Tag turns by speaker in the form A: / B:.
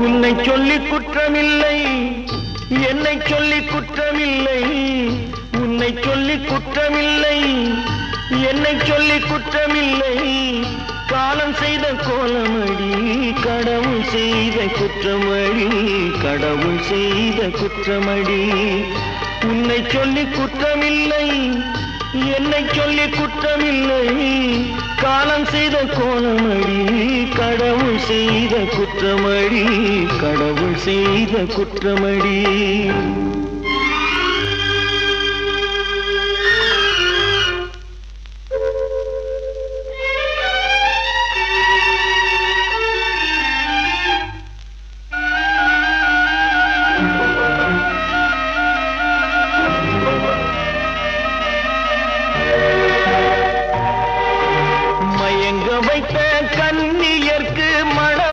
A: உன்னை சொல்லி குற்றமில்லை, என்னை சொல்லி குற்றமில்லை. உன்னை சொல்லி குற்றமில்லை, என்னை சொல்லி குற்றமில்லை. காலம் செய்த கோலமடி, கடவுள் செய்த குற்றமடி, கடவுள் செய்த குற்றமடி. உன்னை சொல்லி குற்றமில்லை, என்னை சொல்லி குற்றமில்லை. காலம் செய்த கோலமடி, கடவுள் செய்த குற்றமடி, கடவுள் செய்த குற்றமடி.